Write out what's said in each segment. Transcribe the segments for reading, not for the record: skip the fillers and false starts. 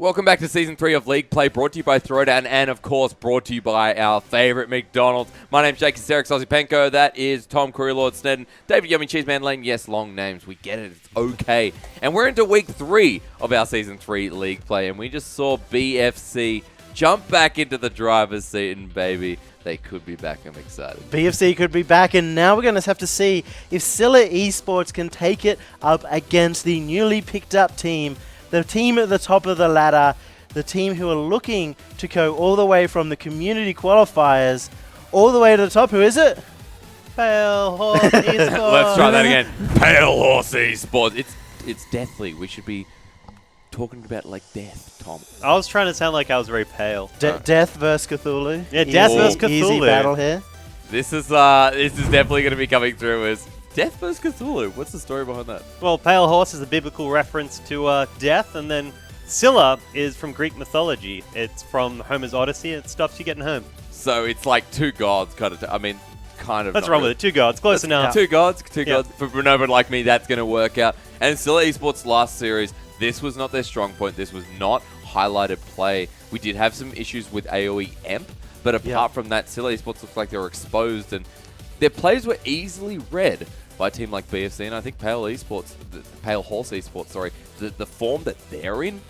Welcome back to Season 3 of League Play, brought to you by Throwdown and, of course, brought to you by our favourite McDonald's. My name's Jake Sarek Osipenko. That is Tom Curry Lord Snedden, David Yummy Cheeseman Lane. Yes, long names. We get it. It's okay. And we're into Week 3 of our Season 3 League Play, and we just saw BFC jump back into the driver's seat, and baby, they could be back. I'm excited. BFC could be back, and now we're going to have to see if Scylla Esports can take it up against the newly picked up team, the team at the top of the ladder, the team who are looking to go all the way from the community qualifiers all the way to the top. Who is it? Pale Horse Esports. Let's try that again. Pale Horse Esports. It's deathly. We should be talking about like death, Tom. I was trying to sound like I was very pale. Death versus Cthulhu. Yeah, Death versus Cthulhu. Easy battle here. This is definitely going to be coming through as Death vs. Cthulhu. What's the story behind that? Well, Pale Horse is a biblical reference to death, and then Scylla is from Greek mythology. It's from Homer's Odyssey, and it stops you getting home. So it's like two gods kind of. Kind of. What's wrong with it? Two gods. Close enough. Two gods. For nobody like me, that's going to work out. And Scylla Esports' last series, this was not their strong point. This was not highlighted play. We did have some issues with AoE Emp, but apart from that, Scylla Esports looked like they were exposed, and their plays were easily read by a team like BFC, and I think Pale Horse Esports, the form that they're in,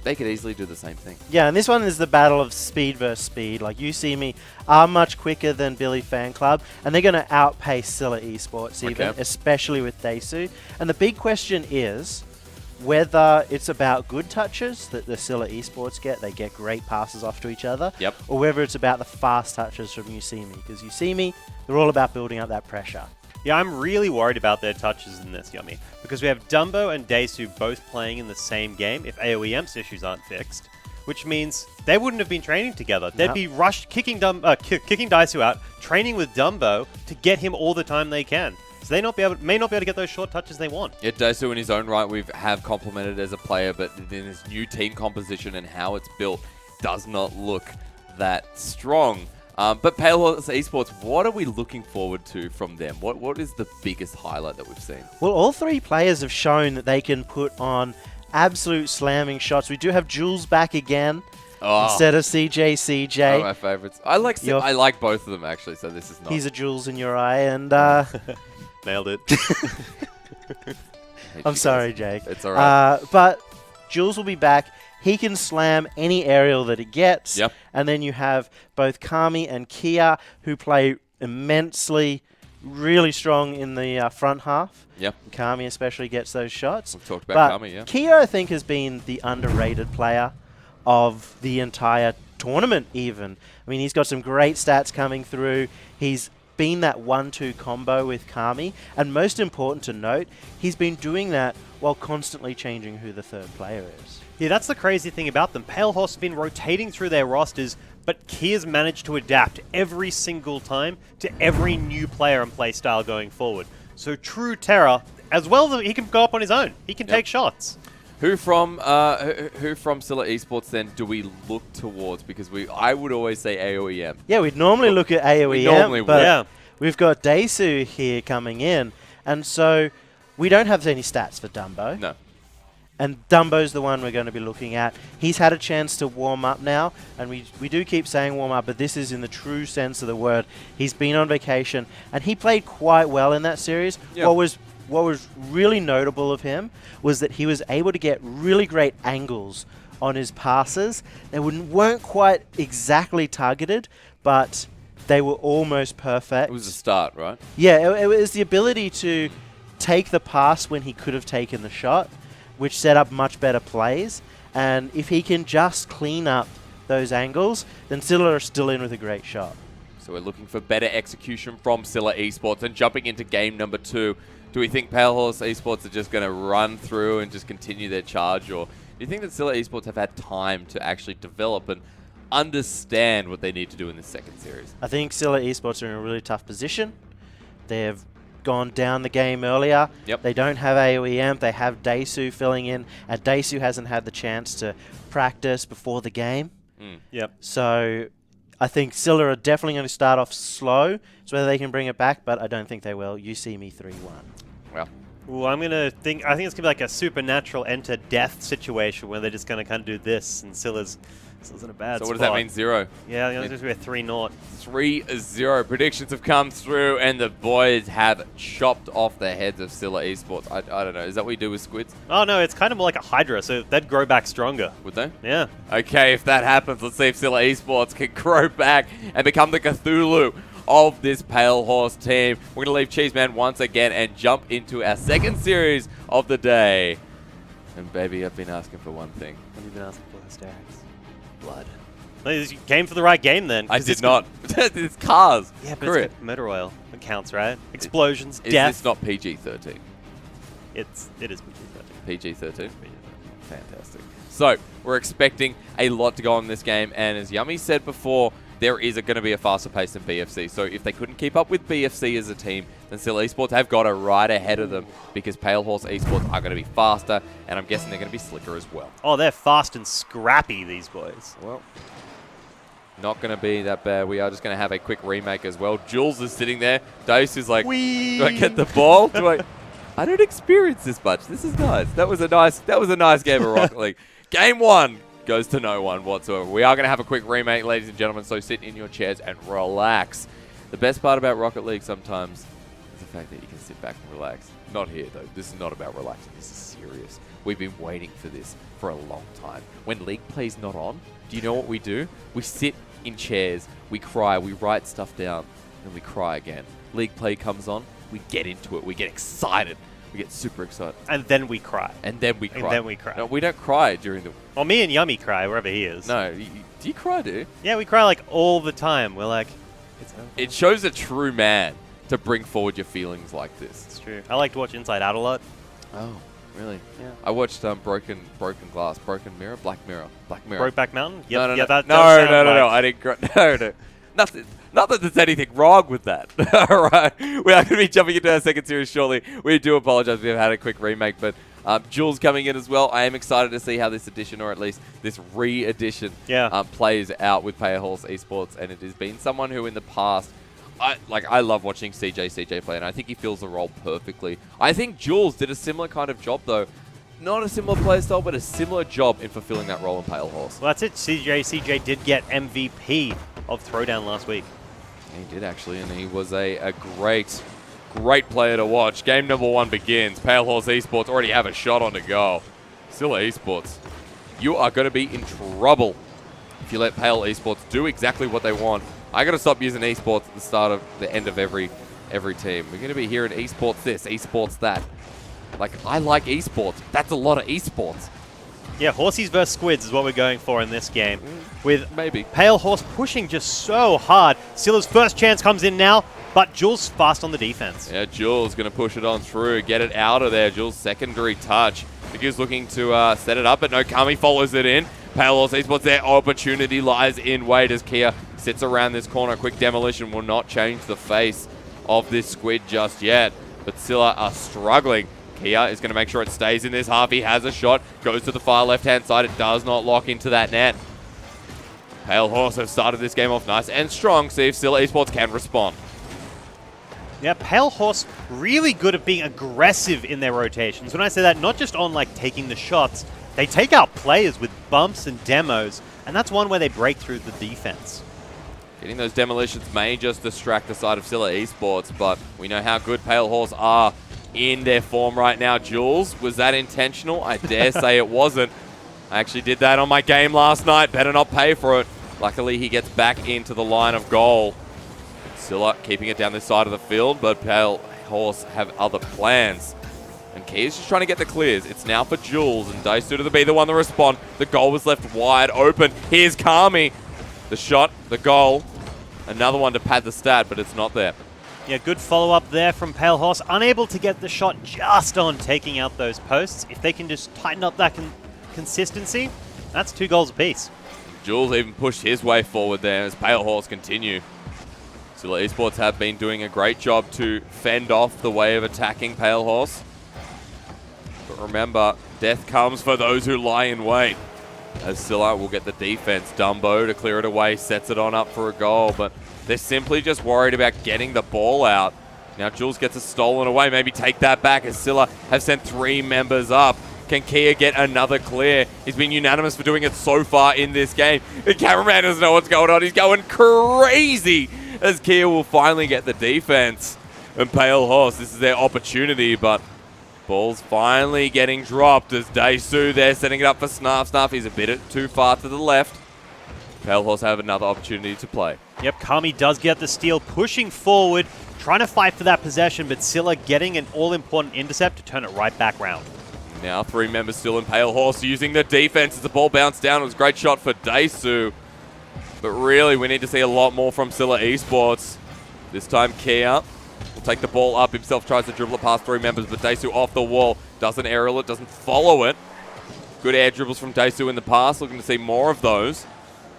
they could easily do the same thing. Yeah, and this one is the battle of speed versus speed. Like, You See Me are much quicker than Billy Fan Club, and they're going to outpace Scylla Esports even, especially with Daisu. And the big question is whether it's about good touches that the Scylla Esports get, they get great passes off to each other, or whether it's about the fast touches from You See Me. Because You See Me, they're all about building up that pressure. Yeah, I'm really worried about their touches in this, Yummy, because we have Dumbo and Daisu both playing in the same game if AoE Emp's issues aren't fixed, which means they wouldn't have been training together. They'd be rushed, kicking Daisu out, training with Dumbo to get him all the time they can. So they may not be able to get those short touches they want. Yeah, Daisu in his own right, we have complimented as a player, but in his new team composition and how it's built does not look that strong. But Pale Horse Esports, what are we looking forward to from them? What is the biggest highlight that we've seen? Well, all three players have shown that they can put on absolute slamming shots. We do have Jules back again instead of CJ. One of my favorites. I like both of them, actually, so this is not... He's a Jules in your eye, and... Nailed it. I'm sorry, Jake. It's all right. But Jules will be back. He can slam any aerial that he gets. Yep. And then you have both Kami and Kia, who play immensely, really strong in the front half. Yep. Kami especially gets those shots. We've talked about Kami, yeah. Kia, I think, has been the underrated player of the entire tournament, even. I mean, he's got some great stats coming through. He's been that 1-2 combo with Kami. And most important to note, he's been doing that while constantly changing who the third player is. Yeah, that's the crazy thing about them. Pale Horse have been rotating through their rosters, but Kia's managed to adapt every single time to every new player and play style going forward. So true terror, as well as he can go up on his own. He can take shots. Who from Scylla Esports then do we look towards? Because I would always say AoEM. Yeah, we'd normally look at AoEM, we normally but we've got Daisu here coming in, and so we don't have any stats for Dumbo. No. And Dumbo's the one we're going to be looking at. He's had a chance to warm up now, and we do keep saying warm up, but this is in the true sense of the word. He's been on vacation, and he played quite well in that series. Yep. What was really notable of him was that he was able to get really great angles on his passes. They weren't quite exactly targeted, but they were almost perfect. It was a start, right? Yeah, it was the ability to take the pass when he could have taken the shot, which set up much better plays. And if he can just clean up those angles, then Scylla are still in with a great shot. So we're looking for better execution from Scylla Esports. And jumping into game number 2, do we think Pale Horse Esports are just going to run through and just continue their charge? Or do you think that Scylla Esports have had time to actually develop and understand what they need to do in this second series? I think Scylla Esports are in a really tough position. They've gone down the game earlier. Yep. They don't have AoEM. They have Daisu filling in, and Daisu hasn't had the chance to practice before the game. Yep. So I think Scylla are definitely going to start off slow, so whether they can bring it back, but I don't think they will. You See Me 3-1. Well, Ooh, I think it's going to be like a supernatural enter death situation where they're just going to kind of do this, and Scylla's in a bad spot. So what does that mean, 0? Yeah, it's going to be a 3-0. 3-0. Predictions have come through, and the boys have chopped off the heads of Scylla Esports. I don't know. Is that what you do with squids? Oh, no, it's kind of more like a Hydra, so they'd grow back stronger. Would they? Yeah. Okay, if that happens, let's see if Scylla Esports can grow back and become the Cthulhu of this Pale Horse team. We're going to leave Cheeseman once again and jump into our second series of the day. And baby, I've been asking for one thing. What have you been asking for, hysterics? Blood. You came for the right game then. I did not. It's cars. Yeah, but it's motor oil. It counts, right? Explosions, death. Is this not PG-13? It is PG-13. PG-13? Fantastic. So, we're expecting a lot to go on in this game, and as Yummy said before, there is going to be a faster pace than BFC. So if they couldn't keep up with BFC as a team, then Scylla Esports have got a ride ahead of them because Pale Horse Esports are going to be faster, and I'm guessing they're going to be slicker as well. Oh, they're fast and scrappy, these boys. Well, not going to be that bad. We are just going to have a quick remake as well. Jules is sitting there. Dose is like, Whee! Do I get the ball? I don't experience this much. This is nice. That was a nice game of Rocket League. Game 1 goes to no one whatsoever. We are going to have a quick remake, ladies and gentlemen, so sit in your chairs and relax. The best part about Rocket League sometimes is the fact that you can sit back and relax. Not here, though. This is not about relaxing. This is serious. We've been waiting for this for a long time. When League play's not on, do you know what we do? We sit in chairs, we cry, we write stuff down, and we cry again. League play comes on, we get into it, we get excited. We get super excited. And then we cry. And then we cry. And then we cry. No, we don't cry during the... Well, me and Yummy cry wherever he is. No, do you cry, dude? Yeah, we cry like all the time. We're like, it's over. It shows a true man to bring forward your feelings like this. It's true. I like to watch Inside Out a lot. Oh, really? Yeah. I watched Broken Glass, Broken Mirror, Black Mirror. Brokeback Mountain? Yep, No. Yeah, that no. I didn't cry. No. Nothing. Not that there's anything wrong with that. All right. We are going to be jumping into our second series shortly. We do apologize. We've had a quick remake, but Jules coming in as well. I am excited to see how this edition, or at least this re-edition, plays out with Pale Horse Esports. And it has been someone who in the past, I love watching CJ play, and I think he fills the role perfectly. I think Jules did a similar kind of job, though. Not a similar play style, but a similar job in fulfilling that role in Pale Horse. Well, that's it. CJ did get MVP of Throwdown last week. He did, actually, and he was a great player to watch. Game number 1 begins. Pale Horse Esports already have a shot on the goal. Scylla Esports, you are going to be in trouble if you let Pale Esports do exactly what they want. I got to stop using esports at the start of the end of every team. We're going to be hearing esports this, esports that. Like, I like esports. That's a lot of esports. Yeah, Horsies versus Squids is what we're going for in this game. With maybe Pale Horse pushing just so hard. Scylla's first chance comes in now, but Jules fast on the defense. Yeah, Jules going to push it on through, get it out of there. Jules' secondary touch. Figure's looking to set it up, but no, Kami follows it in. Pale Horse Esports, their opportunity lies in wait as Kia sits around this corner. Quick demolition will not change the face of this Squid just yet, but Scylla are struggling. Kia is going to make sure it stays in this half. He has a shot, goes to the far left-hand side. It does not lock into that net. Pale Horse have started this game off nice and strong. See if Scylla Esports can respond. Yeah, Pale Horse really good at being aggressive in their rotations. When I say that, not just on like taking the shots, they take out players with bumps and demos, and that's one where they break through the defense. Getting those demolitions may just distract the side of Scylla Esports, but we know how good Pale Horse are in their form right now. Jules, was that intentional? I dare say it wasn't. I actually did that on my game last night. Better not pay for it. Luckily, he gets back into the line of goal. Scylla keeping it down this side of the field, but Pale Horse have other plans. And Key is just trying to get the clears. It's now for Jules, and Daisuda to be the one to respond. The goal was left wide open. Here's Kami. The shot, the goal. Another one to pad the stat, but it's not there. Yeah, good follow-up there from Pale Horse. Unable to get the shot just on taking out those posts. If they can just tighten up that consistency, that's 2 goals apiece. Jules even pushed his way forward there as Pale Horse continue. Scylla Esports have been doing a great job to fend off the way of attacking Pale Horse. But remember, death comes for those who lie in wait. As Scylla will get the defense. Dumbo to clear it away, sets it on up for a goal, but they're simply just worried about getting the ball out. Now Jules gets a stolen away. Maybe take that back as Scylla have sent 3 members up. Can Kia get another clear? He's been unanimous for doing it so far in this game. The cameraman doesn't know what's going on. He's going crazy as Kia will finally get the defense. And Pale Horse, this is their opportunity, but ball's finally getting dropped as Daesu there setting it up for Snarf. Snarf is a bit too far to the left. Pale Horse have another opportunity to play. Yep, Kami does get the steal, pushing forward, trying to fight for that possession, but Scylla getting an all-important intercept to turn it right back round. Now 3 members still in Pale Horse using the defense as the ball bounced down. It was a great shot for Daesu. But really, we need to see a lot more from Scylla Esports. This time, Kia will take the ball up himself, tries to dribble it past 3 members, but Daesu off the wall. Doesn't aerial it, doesn't follow it. Good air dribbles from Daesu in the past. Looking to see more of those.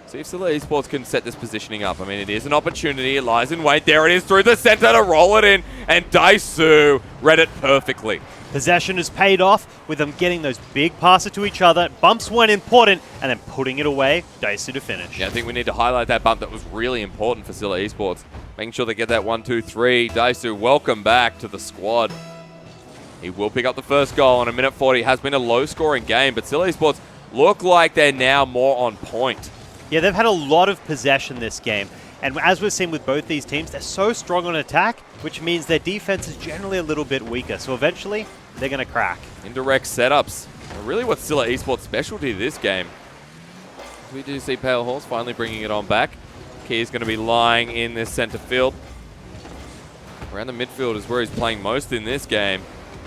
See if Scylla Esports can set this positioning up. I mean, it is an opportunity. It lies in wait. There it is through the center to roll it in. And Daesu read it perfectly. Possession has paid off with them getting those big passes to each other. Bumps when important, and then putting it away. Daesu to finish. Yeah, I think we need to highlight that bump. That was really important for Scylla Esports. Making sure they get that 1, 2, 3. Daesu, welcome back to the squad. He will pick up the first goal on a minute 40. It has been a low-scoring game, but Scylla Esports look like they're now more on point. Yeah, they've had a lot of possession this game. And as we've seen with both these teams, they're so strong on attack, which means their defense is generally a little bit weaker. So eventually, they're going to crack. Indirect setups are really what Scylla Esports' specialty this game. We do see Pale Horse finally bringing it on back. Key's going to be lying in this center field. Around the midfield is where he's playing most in this game.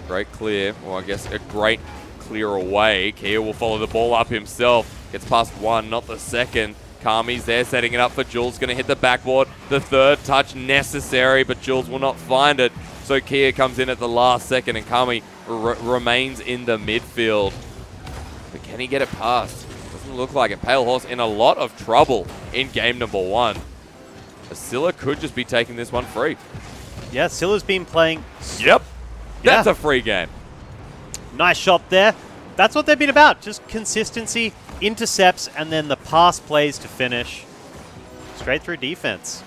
Great clear, or I guess a great clear away. Kia will follow the ball up himself. Gets past 1, not the second. Kami's there setting it up for Jules. Going to hit the backboard. The 3rd touch necessary, but Jules will not find it. So Kia comes in at the last second, and Kami remains in the midfield. But can he get it past? Doesn't look like it. Pale Horse in a lot of trouble in game number 1. Scylla could just be taking this one free. Yeah, Scylla's been playing. Yep. That's a free game. Nice shot there. That's what they've been about. Just consistency, intercepts, and then the pass plays to finish. Straight through defense.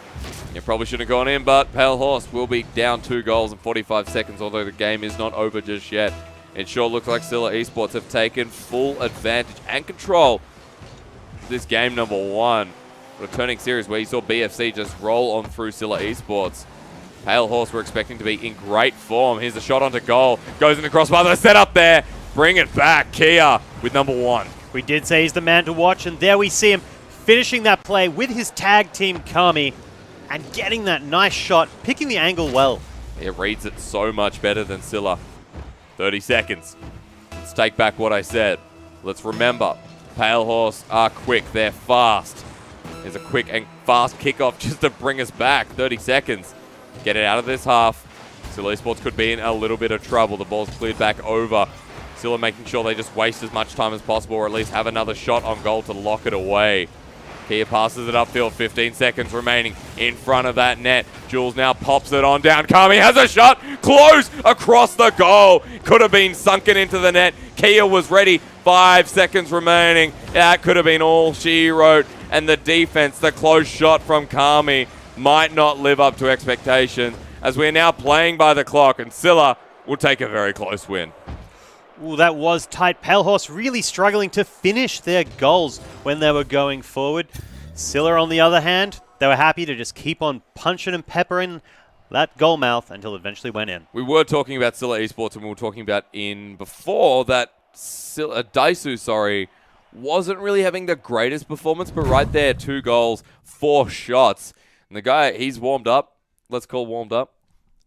You probably shouldn't have gone in, but Pale Horse will be down 2 goals in 45 seconds, although the game is not over just yet. It sure looks like Scylla Esports have taken full advantage and control of this game number 1. Returning series where you saw BFC just roll on through Scylla Esports. Pale Horse we're expecting to be in great form. Here's a shot onto goal. Goes in the crossbar. The set up there. Bring it back. Kia with number 1. We did say he's the man to watch, and there we see him finishing that play with his tag team Kami and getting that nice shot, picking the angle well. It reads it so much better than Scylla. 30 seconds. Let's take back what I said. Let's remember, Pale Horse are quick. They're fast. There's a quick and fast kickoff just to bring us back. 30 seconds. Get it out of this half. Scylla Esports could be in a little bit of trouble. The ball's cleared back over. Scylla making sure they just waste as much time as possible, or at least have another shot on goal to lock it away. Kia passes it upfield, 15 seconds remaining in front of that net. Jules now pops it on down. Kami has a shot, close across the goal. Could have been sunken into the net. Kia was ready, 5 seconds remaining. That could have been all she wrote. And the defense, the close shot from Kami, might not live up to expectations, as we're now playing by the clock, and Scylla will take a very close win. Ooh, that was tight. Pale Horse really struggling to finish their goals when they were going forward. Scylla, on the other hand, they were happy to just keep on punching and peppering that goal mouth until it eventually went in. We were talking about Scylla Esports, and we were talking about before that Daesu, wasn't really having the greatest performance, but right there, 2 goals, 4 shots. And the guy, he's warmed up. Let's call warmed up.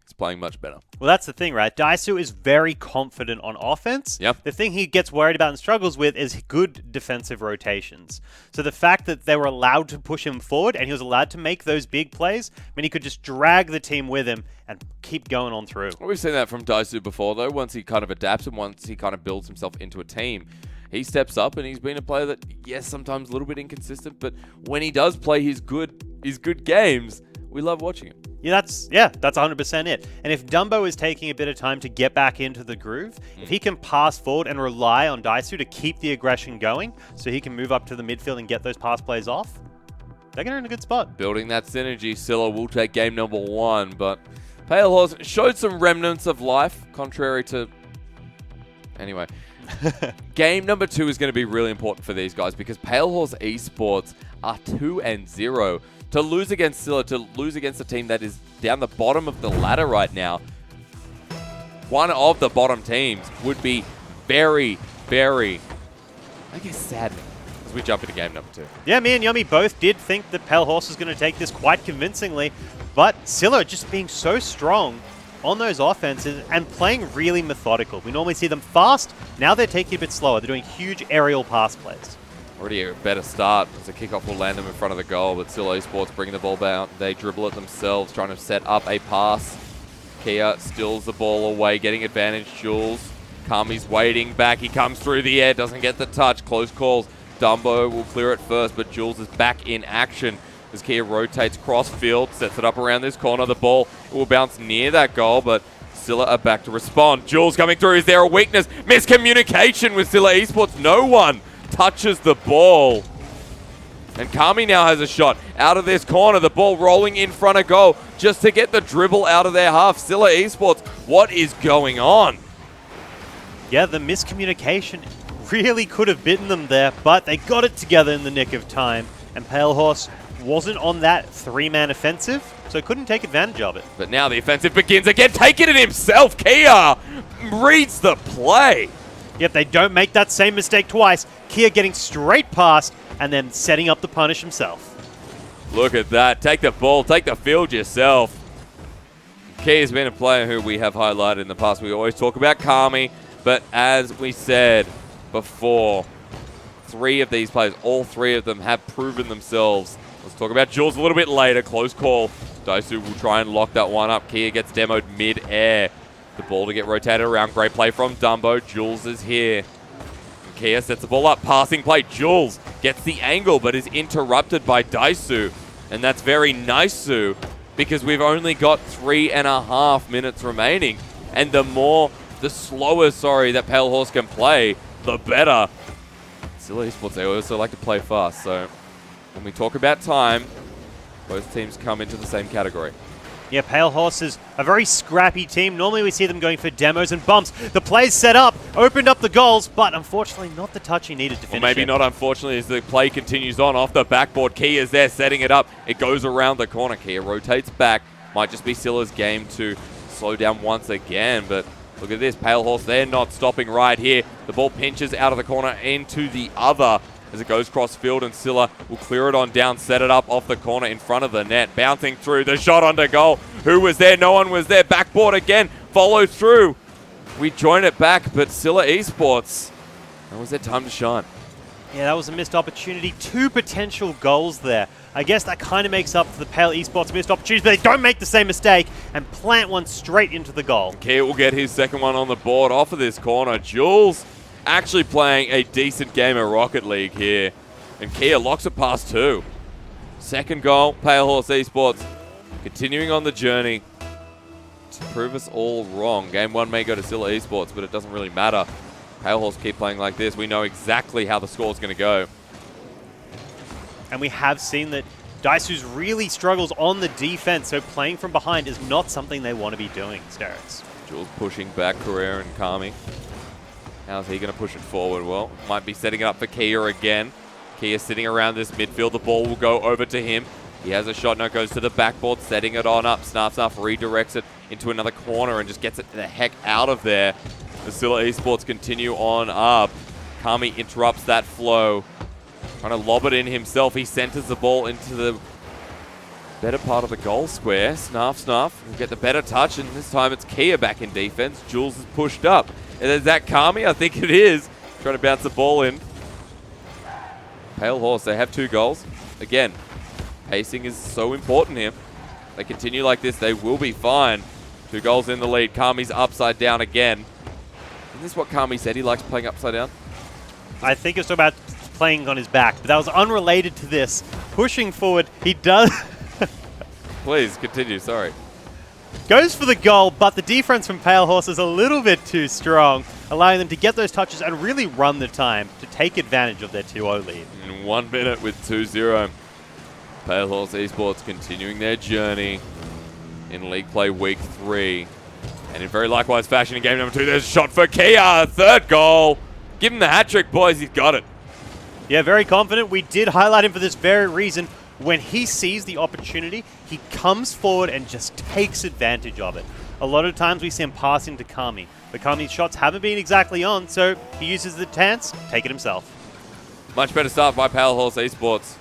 He's playing much better. Well, that's the thing, right? Daesu is very confident on offense. Yep. The thing he gets worried about and struggles with is good defensive rotations. So the fact that they were allowed to push him forward and he was allowed to make those big plays, I mean, he could just drag the team with him and keep going on through. Well, we've seen that from Daesu before, though. Once he kind of adapts and once he kind of builds himself into a team, he steps up, and he's been a player that, yes, sometimes a little bit inconsistent, but when he does play his good games, we love watching him. Yeah, that's 100% it. And if Dumbo is taking a bit of time to get back into the groove, if he can pass forward and rely on Daesu to keep the aggression going so he can move up to the midfield and get those pass plays off, they're going to be in a good spot. Building that synergy, Scylla will take game number 1, but Pale Horse showed some remnants of life, contrary to... Anyway. Game number 2 is going to be really important for these guys because Pale Horse Esports are 2-0. To lose against Scylla, to lose against a team that is down the bottom of the ladder right now, one of the bottom teams would be very, very, I guess, saddening as we jump into game number 2. Yeah, me and Yummy both did think that Pale Horse was going to take this quite convincingly, but Scylla just being so strong on those offenses and playing really methodical. We normally see them fast. Now they're taking it a bit slower. They're doing huge aerial pass plays. Already a better start as a kickoff will land them in front of the goal, but Scylla Esports bringing the ball down. They dribble it themselves, trying to set up a pass. Kia steals the ball away, getting advantage. Jules, Kami's waiting back. He comes through the air, doesn't get the touch. Close calls. Dumbo will clear it first, but Jules is back in action as Kia rotates cross field, sets it up around this corner. The ball will bounce near that goal, but Scylla are back to respond. Jules coming through. Is there a weakness? Miscommunication with Scylla Esports. No one touches the ball. And Kami now has a shot out of this corner. The ball rolling in front of goal just to get the dribble out of their half. Scylla Esports, what is going on? Yeah, the miscommunication really could have bitten them there, but they got it together in the nick of time. And Pale Horse wasn't on that 3-man offensive, so couldn't take advantage of it. But now the offensive begins again. Taking it himself. Kia reads the play. Yep, they don't make that same mistake twice. Kia getting straight past and then setting up the punish himself. Look at that. Take the ball. Take the field yourself. Kia's been a player who we have highlighted in the past. We always talk about Kami, but as we said before, 3 of these players, all 3 of them have proven themselves. Let's talk about Jules a little bit later. Close call. Daisu will try and lock that one up. Kia gets demoed mid-air. The ball to get rotated around. Great play from Dumbo. Jules is here. And Kia sets the ball up. Passing play. Jules gets the angle but is interrupted by Daisu. And that's very nice, Sue, because we've only got 3.5 minutes remaining. And the slower, that Pale Horse can play, the better. Scylla Esports, they also like to play fast. So when we talk about time, both teams come into the same category. Yeah, Pale Horse is a very scrappy team. Normally we see them going for demos and bumps. The play's set up, opened up the goals, but unfortunately not the touch he needed to finish. Or maybe not unfortunately as the play continues on off the backboard. Kia's there setting it up. It goes around the corner. Kia rotates back. Might just be Scylla's game to slow down once again, but look at this. Pale Horse, they're not stopping right here. The ball pinches out of the corner into the other as it goes cross field, and Scylla will clear it on down, set it up off the corner in front of the net. Bouncing through, the shot onto goal. Who was there? No one was there. Backboard again, follow through. We join it back, but Scylla Esports, that was their time to shine. Yeah, that was a missed opportunity. 2 potential goals there. I guess that kind of makes up for the Pale Esports missed opportunities, but they don't make the same mistake and plant one straight into the goal. Kia will get his second one on the board off of this corner. Jules actually playing a decent game of Rocket League here. And Kia locks it past 2. Second goal, Pale Horse Esports continuing on the journey to prove us all wrong. Game 1 may go to Scylla Esports, but it doesn't really matter. Pale Horse keep playing like this. We know exactly how the score's going to go. And we have seen that Daisu's really struggles on the defense, so playing from behind is not something they want to be doing, Starets. Jules pushing back Carrera and Kami. How's he going to push it forward? Well, might be setting it up for Kia again. Kia sitting around this midfield. The ball will go over to him. He has a shot. Now goes to the backboard, setting it on up. Snuff redirects it into another corner and just gets it the heck out of there. The Scylla Esports continue on up. Kami interrupts that flow. Trying to lob it in himself. He centers the ball into the better part of the goal square. Snuff will get the better touch, and this time it's Kia back in defense. Jules is pushed up. And is that Kami? I think it is. Trying to bounce the ball in. Pale Horse, they have 2 goals. Again, pacing is so important here. They continue like this, they will be fine. 2 goals in the lead. Kami's upside down again. Isn't this what Kami said? He likes playing upside down? I think it's about playing on his back, but that was unrelated to this. Pushing forward, he does... Please, continue, sorry. Goes for the goal, but the defense from Pale Horse is a little bit too strong, allowing them to get those touches and really run the time to take advantage of their 2-0 lead. In 1 minute with 2-0. Pale Horse Esports continuing their journey. in League Play Week 3. And in very likewise fashion in game number 2, there's a shot for Kia. Third goal. Give him the hat trick, boys. He's got it. Yeah, very confident. We did highlight him for this very reason. When he sees the opportunity, he comes forward and just takes advantage of it. A lot of times we see him pass into Kami, but Kami's shots haven't been exactly on, so he uses the chance, take it himself. Much better start by Pale Horse Esports.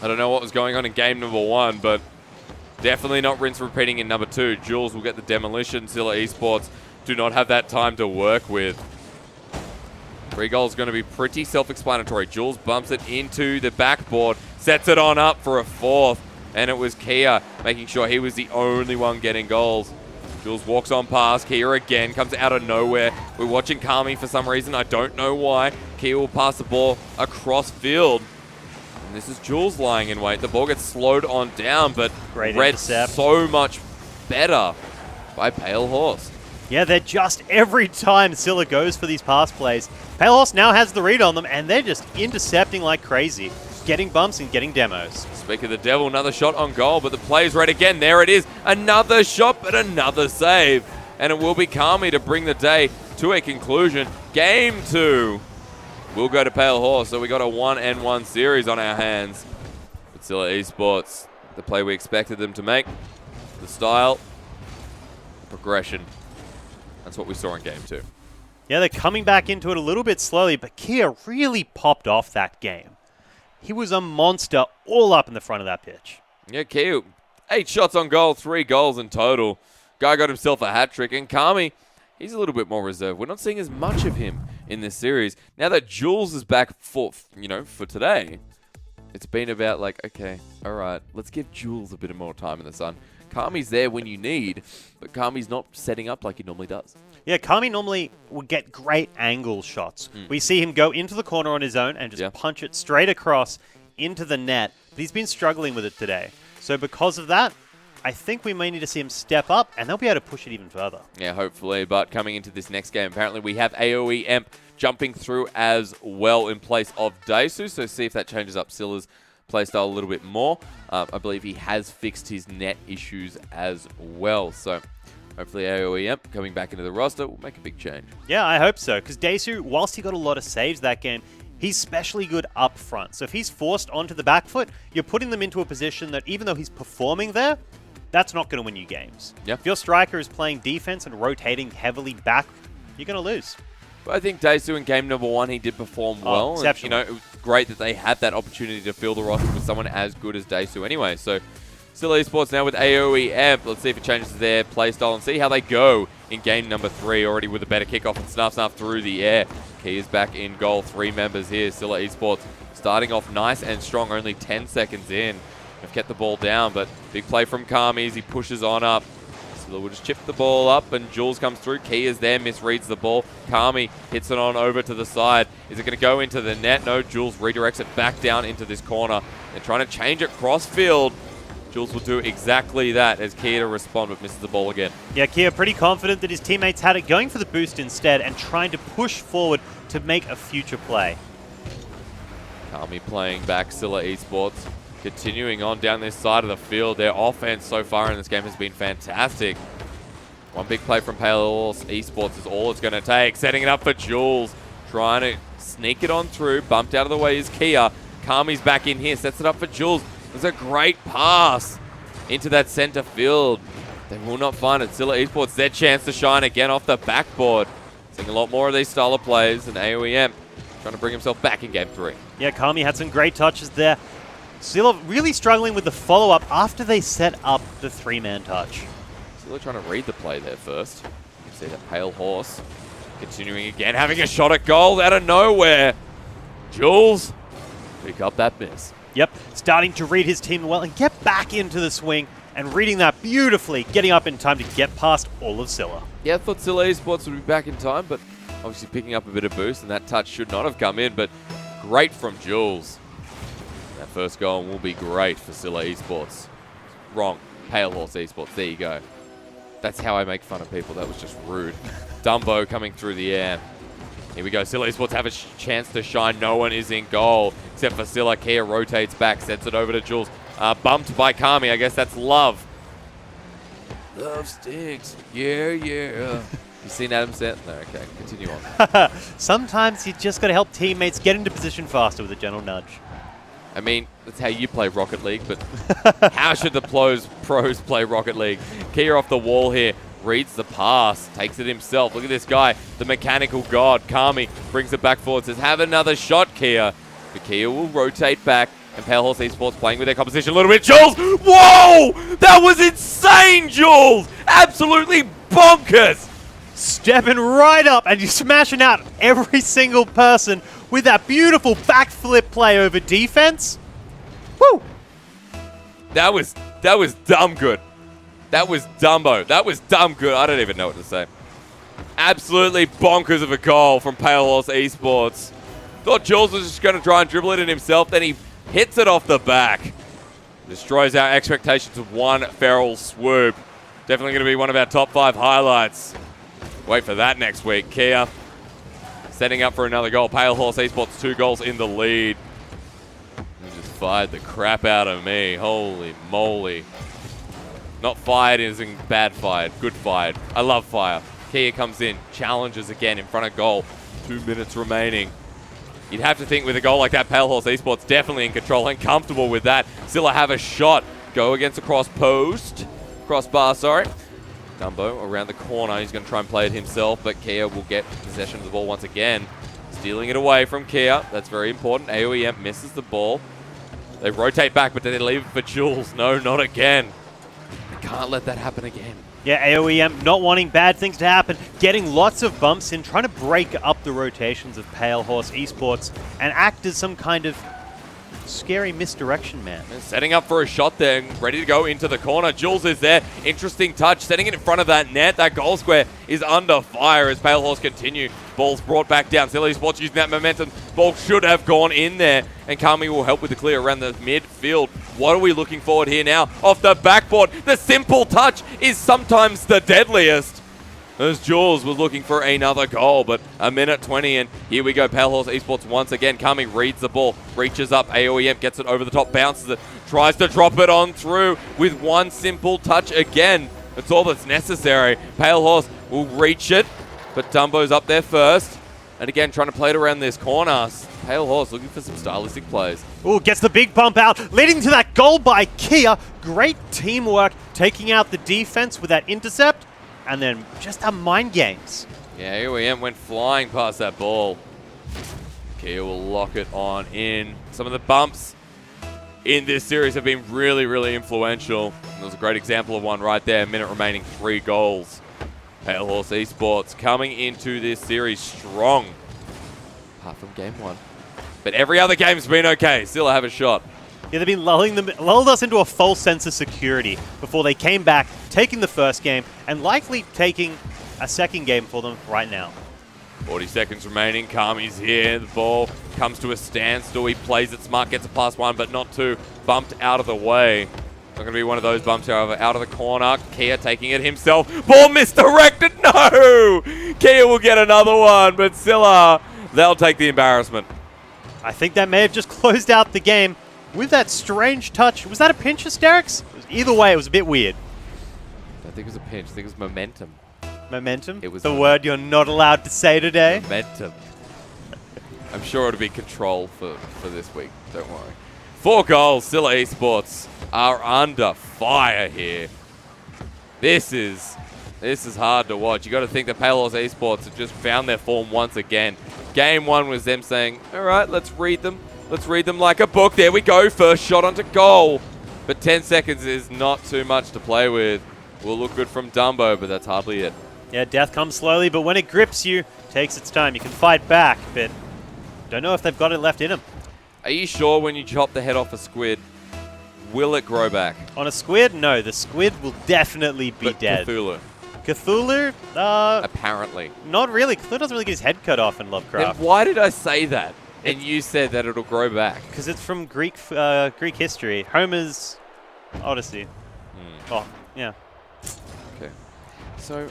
I don't know what was going on in game number 1, but definitely not rinse repeating in number 2. Jules will get the demolition. Scylla Esports do not have that time to work with. 3 goals going to be pretty self-explanatory. Jules bumps it into the backboard, sets it on up for a 4th, and it was Kia making sure he was the only one getting goals. Jules walks on past. Kia again comes out of nowhere. We're watching Kami for some reason. I don't know why. Kia will pass the ball across field. And this is Jules lying in wait. The ball gets slowed on down, but read so much better by Pale Horse. Yeah, they're just every time Scylla goes for these pass plays, Pale Horse now has the read on them, and they're just intercepting like crazy, getting bumps and getting demos. Speak of the devil, another shot on goal, but the play's right again. There it is. Another shot, but another save. And it will be Kami to bring the day to a conclusion. Game 2 will go to Pale Horse, so we got a 1-1 series on our hands. But Scylla Esports, the play we expected them to make, the style, the progression. That's what we saw in game 2. Yeah, they're coming back into it a little bit slowly, but Kia really popped off that game. He was a monster all up in the front of that pitch. Yeah, Kia, 8 shots on goal, 3 goals in total. Guy got himself a hat trick, and Kami, he's a little bit more reserved. We're not seeing as much of him in this series. Now that Jules is back for today, it's been about like, okay, all right, let's give Jules a bit more time in the sun. Kami's there when you need, but Kami's not setting up like he normally does. Yeah, Kami normally would get great angle shots. We see him go into the corner on his own and just punch it straight across into the net, but he's been struggling with it today. So because of that, I think we may need to see him step up, and they'll be able to push it even further. Yeah, hopefully, but coming into this next game, apparently we have AoE Emp jumping through as well in place of Daisu, so see if that changes up Scylla's playstyle a little bit more. I believe he has fixed his net issues as well, so hopefully AoE Emp coming back into the roster will make a big change. Yeah, I hope so, because Daisu, whilst he got a lot of saves that game, he's especially good up front. So if he's forced onto the back foot, you're putting them into a position that even though he's performing there, that's not going to win you games. Yep. If your striker is playing defense and rotating heavily back, you're going to lose. But I think Daisu in game number 1, he did perform well. Exceptional. And, it was great that they had that opportunity to fill the roster with someone as good as Daisu anyway. So Scylla Esports now with AoE Amp. Let's see if it changes their playstyle and see how they go in game number 3. Already with a better kickoff and snuff through the air. Key is back in goal. 3 members here. Scylla Esports starting off nice and strong. Only 10 seconds in. Have kept the ball down, but big play from Kami as he pushes on up. Scylla will just chip the ball up, and Jules comes through. Key is there, misreads the ball. Kami hits it on over to the side. Is it going to go into the net? No, Jules redirects it back down into this corner. They're trying to change it cross field. Jules will do exactly that as Kia to respond, but misses the ball again. Yeah, Kia pretty confident that his teammates had it, going for the boost instead and trying to push forward to make a future play. Kami playing back Scylla Esports. Continuing on down this side of the field. Their offense so far in this game has been fantastic. One big play from Pale Horse Esports is all it's going to take. Setting it up for Jules. Trying to sneak it on through. Bumped out of the way is Kia. Kami's back in here. Sets it up for Jules. There's a great pass into that center field. They will not find it. Scylla Esports, their chance to shine again off the backboard. Seeing a lot more of these style of plays. And AoE trying to bring himself back in game 3. Yeah, Kami had some great touches there. Scylla really struggling with the follow-up after they set up the 3-man touch. Scylla trying to read the play there first. You can see that Pale Horse continuing again, having a shot at goal out of nowhere. Jules, pick up that miss. Yep, starting to read his team well and get back into the swing and reading that beautifully, getting up in time to get past all of Scylla. Yeah, I thought Scylla Esports would be back in time, but obviously picking up a bit of boost, and that touch should not have come in, but great from Jules. That first goal will be great for Scylla Esports. Wrong. Pale Horse Esports. There you go. That's how I make fun of people. That was just rude. Dumbo coming through the air. Here we go. Scylla Esports have a chance to shine. No one is in goal except for Scylla. Kia rotates back, sends it over to Jules. Bumped by Kami. I guess that's love. Love sticks. Yeah, yeah. You seen Adam Sandler? No, okay, continue on. Sometimes you just got to help teammates get into position faster with a gentle nudge. I mean, that's how you play Rocket League, but how should the pros play Rocket League? Kia off the wall here, reads the pass, takes it himself. Look at this guy, the mechanical god. Kami brings it back forward, says, have another shot, Kia. But Kia will rotate back, and Pale Horse Esports playing with their composition a little bit. Jules! Whoa! That was insane, Jules! Absolutely bonkers! Stepping right up and you're smashing out every single person with that beautiful backflip play over defense. Woo! That was dumb good. That was Dumbo. That was dumb good. I don't even know what to say. Absolutely bonkers of a goal from Pale Horse Esports. Thought Jules was just going to try and dribble it in himself, then he hits it off the back. Destroys our expectations of one feral swoop. Definitely going to be one of our top 5 highlights. Wait for that next week. Kia setting up for another goal. Pale Horse Esports 2 goals in the lead. He just fired the crap out of me. Holy moly. Not fired as in bad fired. Good fired. I love fire. Kia comes in. Challenges again in front of goal. 2 minutes remaining. You'd have to think with a goal like that, Pale Horse Esports definitely in control and comfortable with that. Scylla have a shot. Go against the crossbar, sorry. Dumbo around the corner. He's going to try and play it himself, but Kia will get possession of the ball once again. Stealing it away from Kia. That's very important. AOEM misses the ball. They rotate back, but they leave it for Jules. No, not again. They can't let that happen again. Yeah, AOEM not wanting bad things to happen, getting lots of bumps in, trying to break up the rotations of Pale Horse Esports and act as some kind of scary misdirection man. And setting up for a shot there, ready to go into the corner. Jules is there. Interesting touch, setting it in front of that net. That goal square is under fire as Pale Horse continue. Ball's brought back down. Scylla Esports using that momentum. Ball should have gone in there, and Kami will help with the clear around the midfield. What are we looking forward here now? Off the backboard, the simple touch is sometimes the deadliest. As Jules was looking for another goal, but a minute 20, and here we go. Pale Horse Esports once again. Kami reads the ball, reaches up. AOEM gets it over the top, bounces it, tries to drop it on through with one simple touch again. That's all that's necessary. Pale Horse will reach it, but Dumbo's up there first. And again, trying to play it around this corner. Pale Horse looking for some stylistic plays. Ooh, gets the big bump out, leading to that goal by Kia. Great teamwork, taking out the defense with that intercept. And then just a mind games. Yeah, AOEM went flying past that ball. Kia will lock it on in. Some of the bumps in this series have been really, really influential. There was a great example of one right there. A minute remaining, 3 goals. Pale Horse Esports coming into this series strong. Apart from game 1. But every other game's been okay. Still have a shot. Yeah, they've been lulled us into a false sense of security before they came back, taking the first game, and likely taking a second game for them right now. 40 seconds remaining. Kami's here. The ball comes to a standstill. He plays it smart, gets a +1, but not 2. Bumped out of the way. Not going to be one of those bumps, however. Out of the corner. Kia taking it himself. Ball misdirected. No! Kia will get another one, but Scylla, they'll take the embarrassment. I think that may have just closed out the game with that strange touch. Was that a pinch, Hysterics? Either way, it was a bit weird. I don't think it was a pinch. I think it was momentum. Momentum? It was the word you're not allowed to say today. Momentum. I'm sure it'll be control for this week. Don't worry. 4 goals. Scylla Esports are under fire here. This is hard to watch. You got to think that Pale Horse Esports have just found their form once again. Game 1 was them saying, all right, let's read them. Let's read them like a book. There we go. First shot onto goal. But 10 seconds is not too much to play with. Will look good from Dumbo, but that's hardly it. Yeah, death comes slowly, but when it grips you, it takes its time. You can fight back, but don't know if they've got it left in them. Are you sure when you chop the head off a squid, will it grow back? On a squid? No, the squid will definitely be dead. Cthulhu? Cthulhu? Apparently. Not really. Cthulhu doesn't really get his head cut off in Lovecraft. Then why did I say that? And you said that it'll grow back. Because it's from Greek history. Homer's Odyssey. Oh, yeah. Okay. So,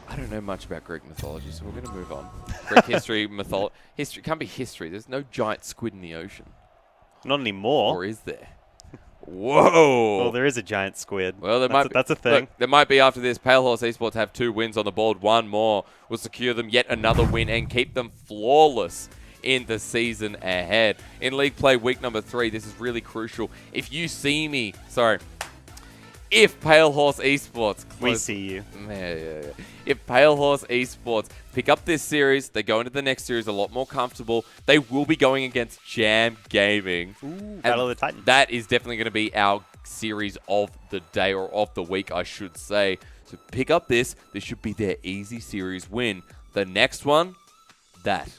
I don't know much about Greek mythology, so we're going to move on. Greek history, history can't be history. There's no giant squid in the ocean. Not anymore. Or is there? Whoa. Well, there is a giant squid. Well, that's a thing. Look, there might be after this. Pale Horse Esports have 2 wins on the board. 1 more will secure them yet another win and keep them flawless in the season ahead. In League Play week number 3, this is really crucial. If Pale Horse Esports... We see you. Yeah. If Pale Horse Esports pick up this series, they go into the next series a lot more comfortable. They will be going against Jam Gaming. Ooh, Battle of the Titans. That is definitely going to be our series of the day, or of the week, I should say. So pick up this. This should be their easy series win. The next one, that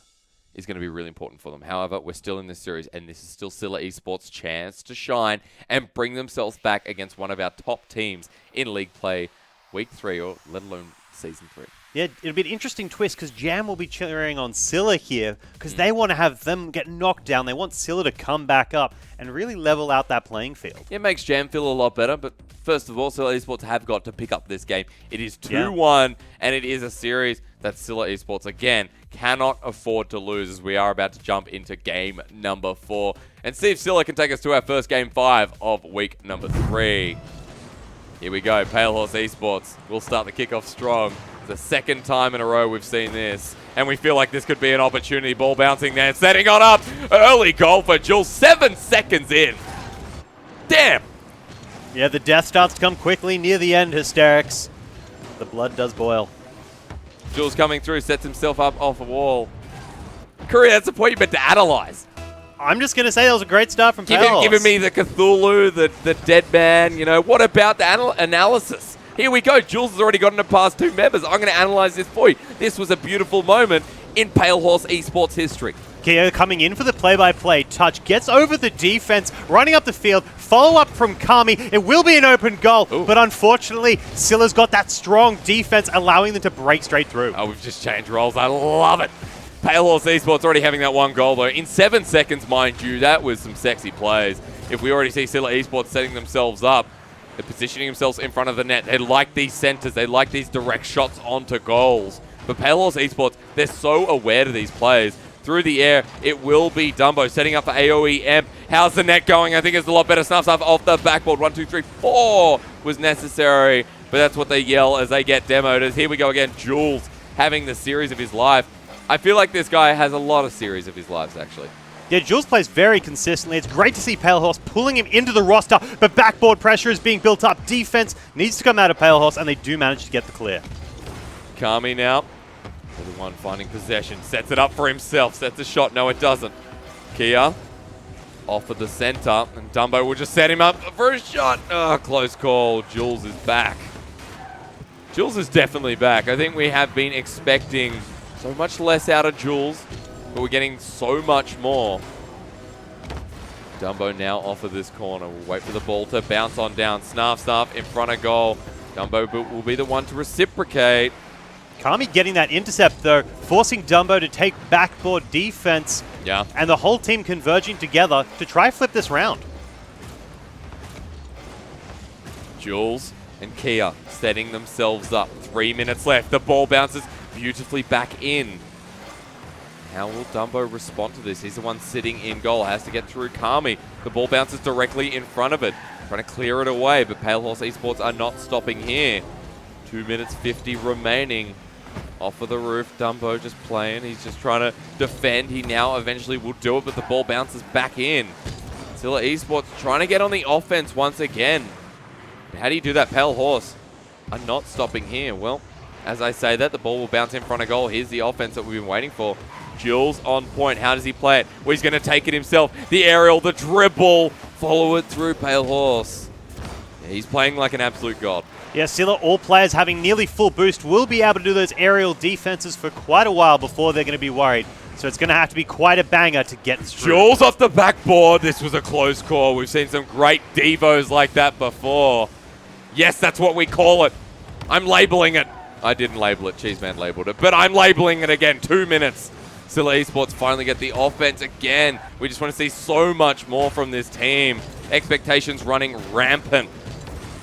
is going to be really important for them. However, we're still in this series, and this is still Scylla Esports' chance to shine and bring themselves back against one of our top teams in League Play Week 3, or let alone Season 3. Yeah, it'll be an interesting twist because Jam will be cheering on Scylla here because they want to have them get knocked down. They want Scylla to come back up and really level out that playing field. It makes Jam feel a lot better, but first of all, Scylla Esports have got to pick up this game. It is 2-1, and it is a series that Scylla Esports, again, cannot afford to lose, as we are about to jump into game number 4 and see if Scylla can take us to our first game 5 of week number 3. Here we go. Pale Horse Esports will start the kickoff strong. It's the second time in a row we've seen this, and we feel like this could be an opportunity. Ball bouncing there, setting on up. Early goal for Jules, 7 seconds in. Damn. Yeah, the death starts to come quickly near the end, Hysterics. The blood does boil. Jules coming through, sets himself up off a wall. Curry, that's the point you meant to analyze. I'm just going to say that was a great start from Pale Horse. Giving me the Cthulhu, the dead man, you know. What about the analysis? Here we go. Jules has already gotten it past 2 members. I'm going to analyze this for you. This was a beautiful moment in Pale Horse Esports history. Kia coming in for the play-by-play touch, gets over the defense, running up the field, follow-up from Kami. It will be an open goal, but unfortunately, Scylla's got that strong defense, allowing them to break straight through. Oh, we've just changed roles. I love it. Pale Horse Esports already having that 1 goal, though. In 7 seconds, mind you, that was some sexy plays. If we already see Scylla Esports setting themselves up, they're positioning themselves in front of the net. They like these centers. They like these direct shots onto goals. But Pale Horse Esports, they're so aware to these plays. Through the air, it will be Dumbo setting up for AoE Emp. How's the net going? I think it's a lot better. Snuffs up off the backboard. 1, 2, 3, 4 was necessary. But that's what they yell as they get demoed. As here we go again, Jules having the series of his life. I feel like this guy has a lot of series of his lives, actually. Yeah, Jules plays very consistently. It's great to see Pale Horse pulling him into the roster, but backboard pressure is being built up. Defense needs to come out of Pale Horse, and they do manage to get the clear. Kami now. The one finding possession. Sets it up for himself. Sets a shot. No, it doesn't. Kia off of the center, and Dumbo will just set him up for a shot. Oh, close call. Jules is back. Jules is definitely back. I think we have been expecting so much less out of Jules, but we're getting so much more. Dumbo now off of this corner. We'll wait for the ball to bounce on down. Snarf in front of goal. Dumbo will be the one to reciprocate. Kami getting that intercept, though, forcing Dumbo to take backboard defense. Yeah. And the whole team converging together to try flip this round. Jules and Kia setting themselves up. 3 minutes left. The ball bounces beautifully back in. How will Dumbo respond to this? He's the one sitting in goal. Has to get through Kami. The ball bounces directly in front of it. Trying to clear it away, but Pale Horse Esports are not stopping here. 2 minutes 50 remaining. Off of the roof, Dumbo just playing. He's just trying to defend. He now eventually will do it, but the ball bounces back in. Scylla Esports trying to get on the offense once again. How do you do that? Pale Horse are not stopping here. Well, as I say that, the ball will bounce in front of goal. Here's the offense that we've been waiting for. Jules on point. How does he play it? Well, he's going to take it himself. The aerial, the dribble. Follow it through, Pale Horse. Yeah, he's playing like an absolute god. Yeah, Scylla, all players having nearly full boost, will be able to do those aerial defenses for quite a while before they're going to be worried. So it's going to have to be quite a banger to get through. Jules off the backboard. This was a close call. We've seen some great devos like that before. Yes, that's what we call it. I'm labeling it. I didn't label it. Cheeseman labeled it. But I'm labeling it again. 2 minutes. Scylla Esports finally get the offense again. We just want to see so much more from this team. Expectations running rampant.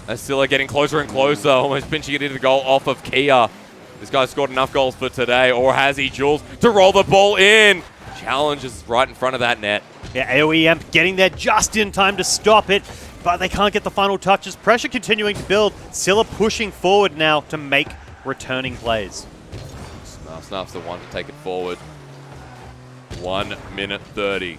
As Scylla getting closer and closer, almost pinching it into the goal off of Kia. This guy's scored enough goals for today, or has he, Jules, to roll the ball in? Challenge is right in front of that net. Yeah, AoE Emp getting there just in time to stop it. but they can't get the final touches. Pressure continuing to build. Scylla pushing forward now to make returning plays. Snuff's the one to take it forward. 1 minute 30.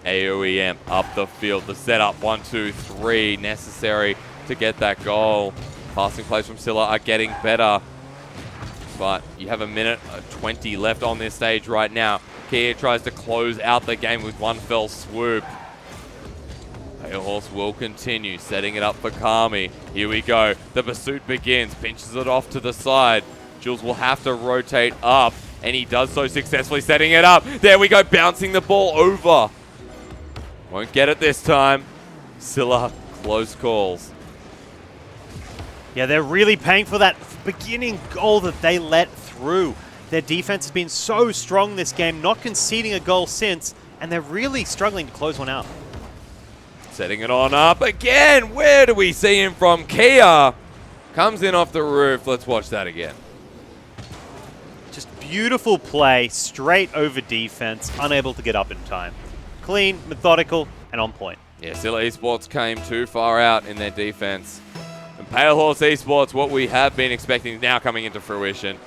AOEM up the field. The setup, 1, 2, 3, necessary to get that goal. Passing plays from Scylla are getting better. But you have 1 minute 20 left on this stage right now. Kia tries to close out the game with one fell swoop. Pale Horse will continue, setting it up for Kami. Here we go. The pursuit begins. Pinches it off to the side. Jules will have to rotate up, and he does so successfully, setting it up. There we go, bouncing the ball over. Won't get it this time. Scylla, close calls. Yeah, they're really paying for that beginning goal that they let through. Their defense has been so strong this game, not conceding a goal since, and they're really struggling to close one out. Setting it on up again. Where do we see him from? Kia comes in off the roof. Let's watch that again. Just beautiful play, straight over defense, unable to get up in time. Clean, methodical, and on point. Yeah, Scylla Esports came too far out in their defense. And Pale Horse Esports, what we have been expecting, now coming into fruition.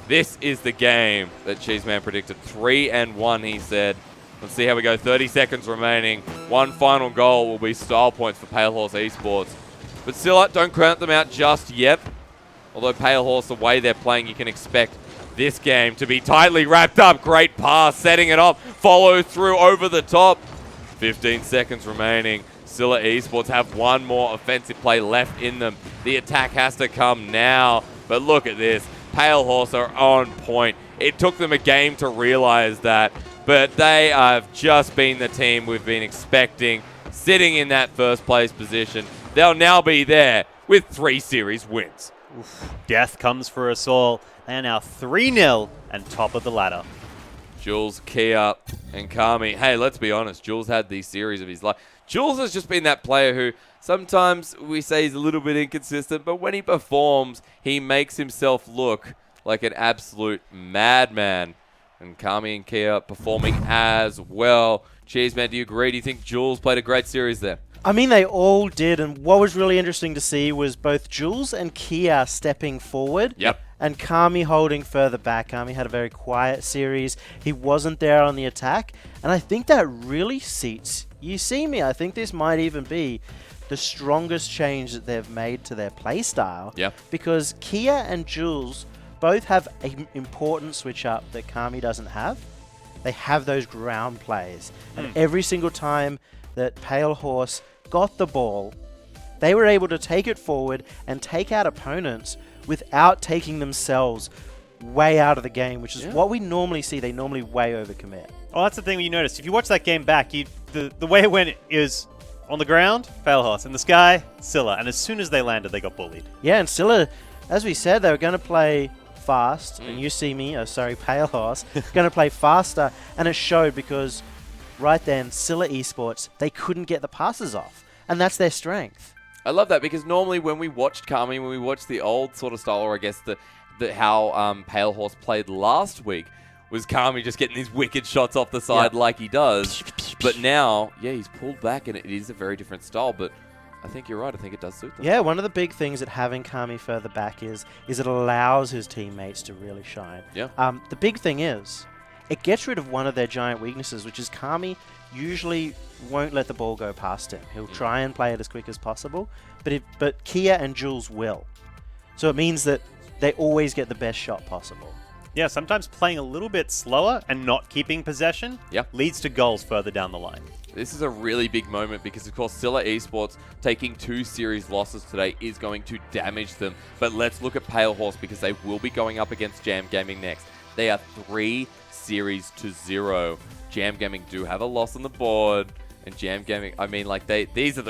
This is the game that Cheeseman predicted. 3-1, he said. Let's see how we go. 30 seconds remaining. One final goal will be style points for Pale Horse Esports. But Scylla, don't count them out just yet. Although Pale Horse, the way they're playing, you can expect this game to be tightly wrapped up. Great pass, setting it up. Follow through over the top. 15 seconds remaining. Scylla Esports have one more offensive play left in them. The attack has to come now. But look at this. Pale Horse are on point. It took them a game to realize that. But they have just been the team we've been expecting, sitting in that first place position. They'll now be there with 3 series wins. Oof. Death comes for us all. They are now 3-0 and top of the ladder. Jules, Kia, and Kami. Hey, let's be honest. Jules had the series of his life. Jules has just been that player who sometimes we say he's a little bit inconsistent, but when he performs, he makes himself look like an absolute madman. And Kami and Kia performing as well. Cheers, man. Do you agree? Do you think Jules played a great series there? I mean, they all did, and what was really interesting to see was both Jules and Kia stepping forward. Yep. And Kami holding further back. Kami had a very quiet series. He wasn't there on the attack, and I think that really suits You See Me. I think this might even be the strongest change that they've made to their playstyle. Yep. Because Kia and Jules both have an important switch up that Kami doesn't have. They have those ground plays. And every single time that Pale Horse got the ball, they were able to take it forward and take out opponents without taking themselves way out of the game, which is what we normally see. They normally way overcommit. Oh, that's the thing you notice. If you watch that game back, the way it went is on the ground, Pale Horse. In the sky, Scylla. And as soon as they landed, they got bullied. Yeah, and Scylla, as we said, they were going to play fast. And You See Me, Pale Horse, going to play faster. And it showed because right then, Scylla Esports, they couldn't get the passes off. And that's their strength. I love that because normally when we watched Kami, when we watched the old sort of style, or I guess how Pale Horse played last week, was Kami just getting these wicked shots off the side like he does. But now, he's pulled back and it is a very different style. But I think you're right. I think it does suit them. Yeah, one of the big things that having Kami further back is it allows his teammates to really shine. Yeah. The big thing is it gets rid of one of their giant weaknesses, which is Kami won't let the ball go past him. He'll try and play it as quick as possible, but Kia and Jules will. So it means that they always get the best shot possible. Yeah, sometimes playing a little bit slower and not keeping possession leads to goals further down the line. This is a really big moment because, of course, Scylla Esports taking 2 series losses today is going to damage them. But let's look at Pale Horse because they will be going up against Jam Gaming next. They are 3 series to 0. Jam Gaming do have a loss on the board. And Jam Gaming, I mean, like, these are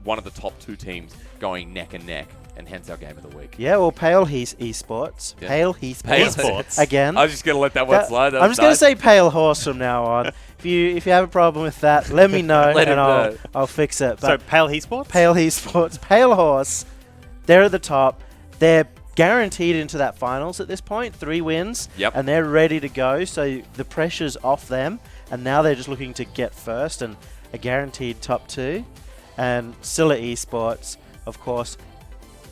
one of the top 2 teams going neck and neck. And hence our game of the week. Yeah, well, Pale Esports. Yeah. Pale Esports. Again. I was just going to let that one slide. I'm just going to say Pale Horse from now on. If you have a problem with that, let me know and I'll fix it. But so Pale Esports? Pale Esports. Pale Horse. They're at the top. They're guaranteed into that finals at this point. 3 wins. Yep. And they're ready to go. So the pressure's off them. And now they're just looking to get first and a guaranteed top 2. And Scylla Esports, of course,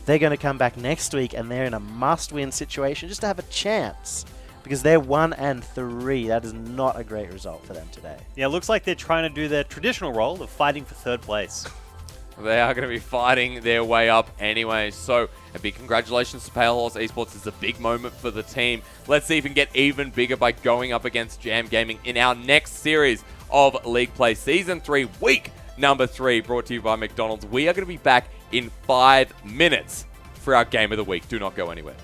they're going to come back next week and they're in a must-win situation just to have a chance. Because they're 1-3. That is not a great result for them today. Yeah, it looks like they're trying to do their traditional role of fighting for third place. They are going to be fighting their way up anyway. So a big congratulations to Pale Horse Esports. It's a big moment for the team. Let's see if we can get even bigger by going up against Jam Gaming in our next series of League Play Season 3, Week Number 3, brought to you by McDonald's. We are going to be back in 5 minutes for our Game of the Week. Do not go anywhere.